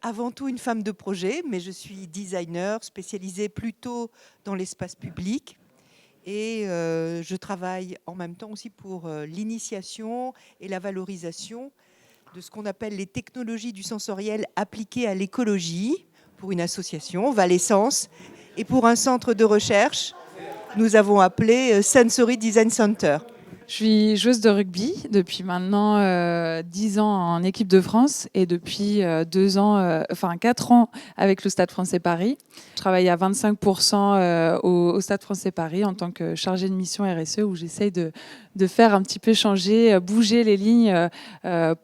avant tout une femme de projet, mais je suis designer spécialisée plutôt dans l'espace public. Et je travaille en même temps aussi pour l'initiation et la valorisation de ce qu'on appelle les technologies du sensoriel appliquées à l'écologie pour une association, Valessence, et pour un centre de recherche, nous avons appelé Sensory Design Center. Je suis joueuse de rugby depuis maintenant 10 ans en équipe de France et depuis 4 ans avec le Stade français Paris. Je travaille à 25% au Stade français Paris en tant que chargée de mission RSE où j'essaye de faire un petit peu changer, bouger les lignes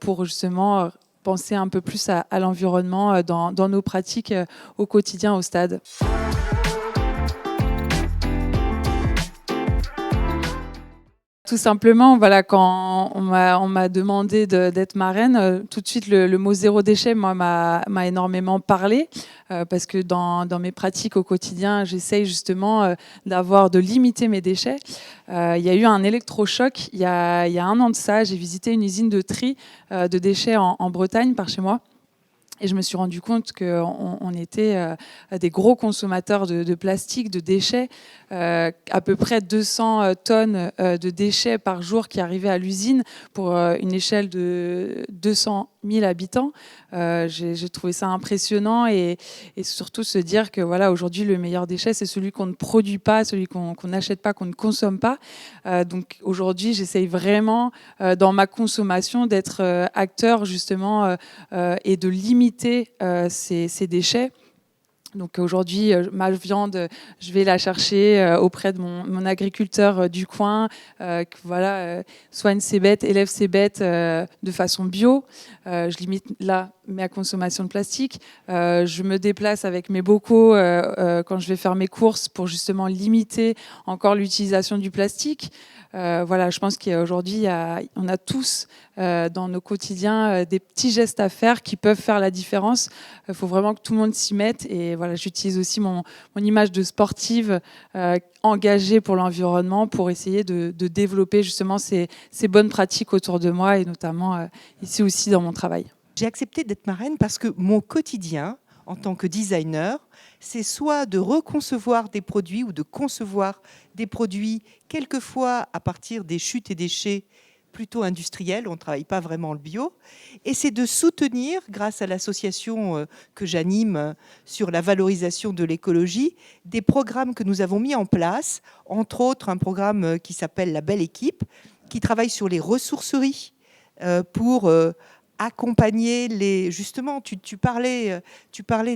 pour justement penser un peu plus à l'environnement dans nos pratiques au quotidien au stade. Tout simplement, voilà, quand on m'a demandé d'être marraine, tout de suite le mot zéro déchet m'a énormément parlé parce que dans mes pratiques au quotidien, j'essaye justement de limiter mes déchets. Il y a eu un électrochoc il y a 1 an de ça. J'ai visité une usine de tri de déchets en Bretagne par chez moi. Et je me suis rendu compte qu'on était des gros consommateurs de plastique, de déchets, à peu près 200 tonnes de déchets par jour qui arrivaient à l'usine pour une échelle de 200 000 habitants. J'ai trouvé ça impressionnant et surtout se dire que voilà, aujourd'hui, le meilleur déchet, c'est celui qu'on ne produit pas, celui qu'on n'achète pas, qu'on ne consomme pas. Donc aujourd'hui, j'essaye vraiment dans ma consommation d'être acteur justement et de limiter ces déchets. Donc aujourd'hui, ma viande, je vais la chercher auprès de mon agriculteur du coin, qui soigne ses bêtes, élève ses bêtes de façon bio. Je limite là ma consommation de plastique. Je me déplace avec mes bocaux quand je vais faire mes courses pour justement limiter encore l'utilisation du plastique. Je pense qu'aujourd'hui, on a tous dans nos quotidiens des petits gestes à faire qui peuvent faire la différence. Il faut vraiment que tout le monde s'y mette. Et voilà, j'utilise aussi mon image de sportive engagée pour l'environnement pour essayer de développer justement ces bonnes pratiques autour de moi et notamment ici aussi dans mon travail. J'ai accepté d'être marraine parce que mon quotidien, en tant que designer, c'est soit de reconcevoir des produits ou de concevoir des produits, quelquefois à partir des chutes et déchets plutôt industriels, on ne travaille pas vraiment le bio, et c'est de soutenir, grâce à l'association que j'anime sur la valorisation de l'écologie, des programmes que nous avons mis en place, entre autres un programme qui s'appelle La Belle Équipe, qui travaille sur les ressourceries pour accompagner justement, tu parlais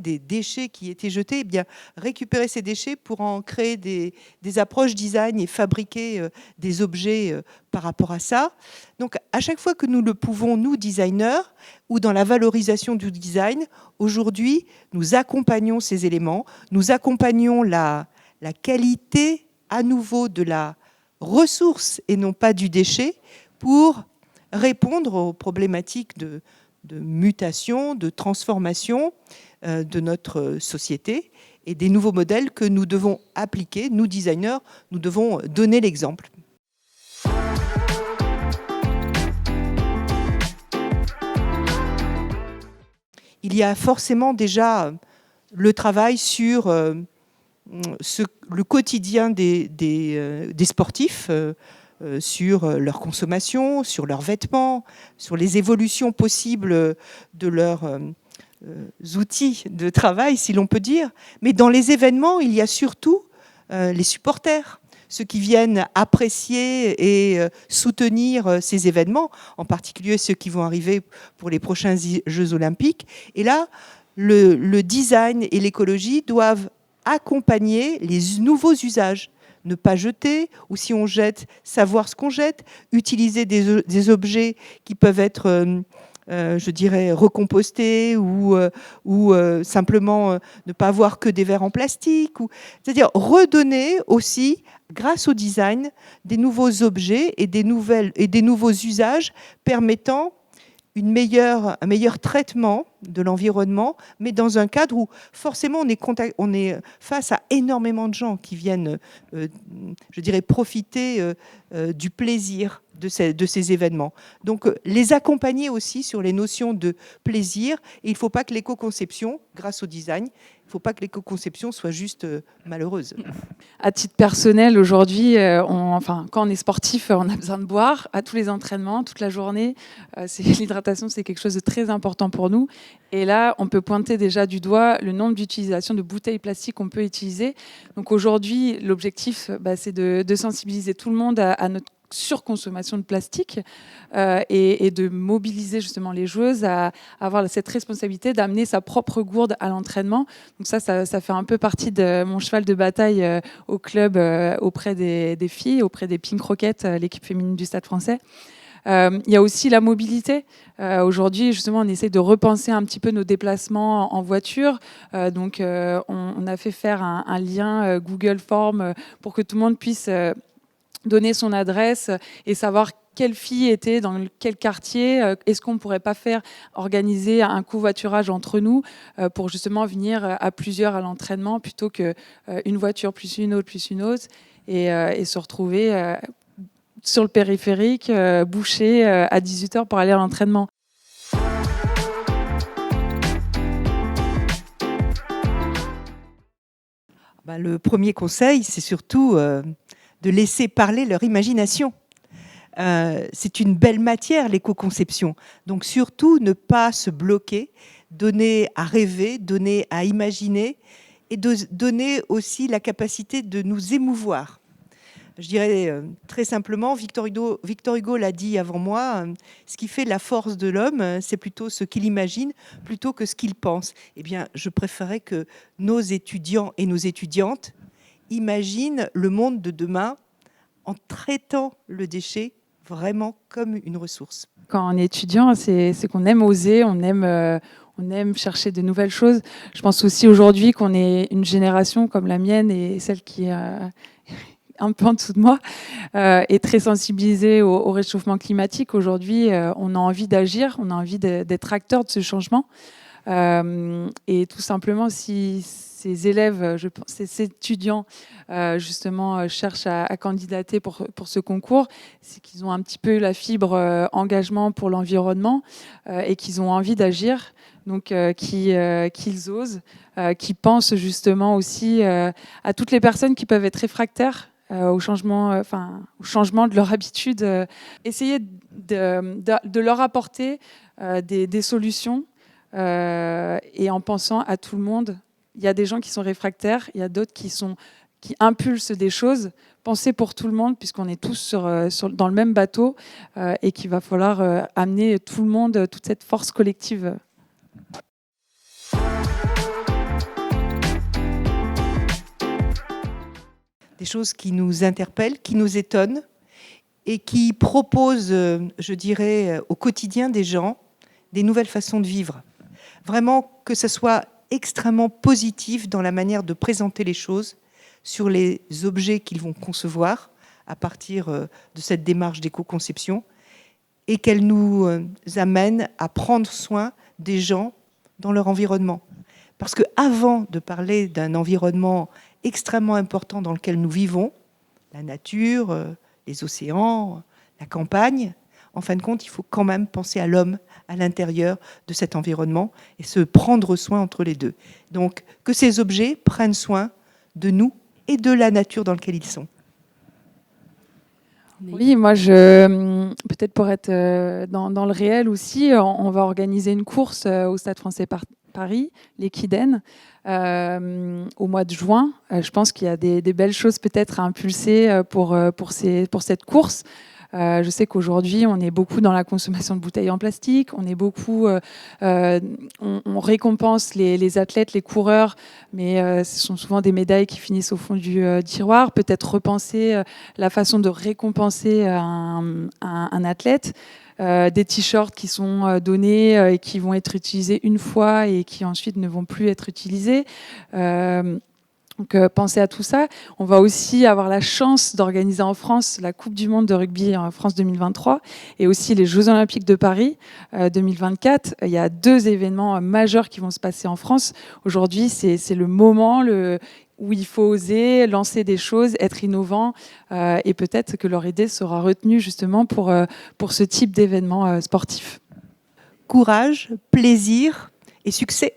des déchets qui étaient jetés, eh bien, récupérer ces déchets pour en créer des approches design et fabriquer des objets par rapport à ça. Donc, à chaque fois que nous le pouvons, nous, designers, ou dans la valorisation du design, aujourd'hui, nous accompagnons ces éléments, nous accompagnons la qualité à nouveau de la ressource et non pas du déchet pour répondre aux problématiques de mutation, de transformation de notre société et des nouveaux modèles que nous devons appliquer. Nous, designers, nous devons donner l'exemple. Il y a forcément déjà le travail sur le quotidien des sportifs, sur leur consommation, sur leurs vêtements, sur les évolutions possibles de leurs outils de travail, si l'on peut dire. Mais dans les événements, il y a surtout les supporters, ceux qui viennent apprécier et soutenir ces événements, en particulier ceux qui vont arriver pour les prochains Jeux Olympiques. Et là, le design et l'écologie doivent accompagner les nouveaux usages. Ne pas jeter, ou si on jette, savoir ce qu'on jette, utiliser des objets qui peuvent être, je dirais, recompostés ou simplement ne pas avoir que des verres en plastique. C'est-à-dire redonner aussi, grâce au design, des nouveaux objets et des nouveaux usages permettant un meilleur traitement de l'environnement, mais dans un cadre où forcément on est face à énormément de gens qui viennent, je dirais, profiter du plaisir de ces événements. Donc les accompagner aussi sur les notions de plaisir. Et il ne faut pas que l'éco-conception, grâce au design, il ne faut pas que l'éco-conception soit juste malheureuse. À titre personnel, aujourd'hui, quand on est sportif, on a besoin de boire à tous les entraînements, toute la journée. L'hydratation, c'est quelque chose de très important pour nous. Et là, on peut pointer déjà du doigt le nombre d'utilisations de bouteilles plastiques qu'on peut utiliser. Donc aujourd'hui, l'objectif, c'est de sensibiliser tout le monde à notre surconsommation de plastique et de mobiliser justement les joueuses à avoir cette responsabilité d'amener sa propre gourde à l'entraînement. Donc ça fait un peu partie de mon cheval de bataille au club auprès des filles, auprès des Pink Rockets, l'équipe féminine du Stade Français. Il y a aussi la mobilité. Aujourd'hui, justement, on essaie de repenser un petit peu nos déplacements en voiture. Donc, on a fait faire un lien Google Form pour que tout le monde puisse donner son adresse et savoir quelle fille était dans quel quartier. Est-ce qu'on ne pourrait pas organiser un covoiturage entre nous pour justement venir à plusieurs à l'entraînement plutôt qu'une voiture plus une autre et se retrouver sur le périphérique, bouché à 18h pour aller à l'entraînement. Le premier conseil, c'est surtout de laisser parler leur imagination. C'est une belle matière, l'éco-conception. Donc surtout, ne pas se bloquer, donner à rêver, donner à imaginer et donner aussi la capacité de nous émouvoir. Je dirais très simplement, Victor Hugo l'a dit avant moi, ce qui fait la force de l'homme, c'est plutôt ce qu'il imagine plutôt que ce qu'il pense. Eh bien, je préférerais que nos étudiants et nos étudiantes imaginent le monde de demain en traitant le déchet vraiment comme une ressource. Quand on est étudiant, c'est qu'on aime oser, on aime chercher de nouvelles choses. Je pense aussi aujourd'hui qu'on est une génération comme la mienne et celle qui est un peu en dessous de moi, est très sensibilisée au réchauffement climatique. Aujourd'hui, on a envie d'agir, on a envie d'être acteur de ce changement. Et tout simplement, si ces élèves, ces étudiants, justement, cherchent à candidater pour ce concours, c'est qu'ils ont un petit peu la fibre engagement pour l'environnement et qu'ils ont envie d'agir. Donc, qu'ils osent, qu'ils pensent justement aussi à toutes les personnes qui peuvent être réfractaires au changement de leur habitude. Essayer de leur apporter des solutions et en pensant à tout le monde. Il y a des gens qui sont réfractaires, il y a d'autres qui impulsent des choses. Pensez pour tout le monde, puisqu'on est tous dans le même bateau et qu'il va falloir amener tout le monde, toute cette force collective. Des choses qui nous interpellent, qui nous étonnent et qui proposent, je dirais, au quotidien des gens, des nouvelles façons de vivre. Vraiment que ça soit extrêmement positif dans la manière de présenter les choses sur les objets qu'ils vont concevoir à partir de cette démarche d'éco-conception et qu'elle nous amène à prendre soin des gens dans leur environnement. Parce qu'avant de parler d'un environnement extrêmement important dans lequel nous vivons, la nature, les océans, la campagne, en fin de compte, il faut quand même penser à l'homme à l'intérieur de cet environnement et se prendre soin entre les deux. Donc, que ces objets prennent soin de nous et de la nature dans laquelle ils sont. Oui, moi, peut-être pour être dans le réel aussi, on va organiser une course au Stade Français Paris, l'Equiden, au mois de juin. Je pense qu'il y a des belles choses peut-être à impulser pour cette course. Je sais qu'aujourd'hui, on est beaucoup dans la consommation de bouteilles en plastique. On est beaucoup, on récompense les athlètes, les coureurs, mais ce sont souvent des médailles qui finissent au fond du tiroir. Peut-être repenser la façon de récompenser un athlète. Des t-shirts qui sont donnés et qui vont être utilisés une fois et qui ensuite ne vont plus être utilisés. Donc pensez à tout ça. On va aussi avoir la chance d'organiser en France la Coupe du Monde de rugby en France 2023 et aussi les Jeux Olympiques de Paris 2024. Il y a 2 événements majeurs qui vont se passer en France. Aujourd'hui, c'est le moment où il faut oser lancer des choses, être innovant et peut-être que leur idée sera retenue justement pour ce type d'événement sportif. Courage, plaisir et succès.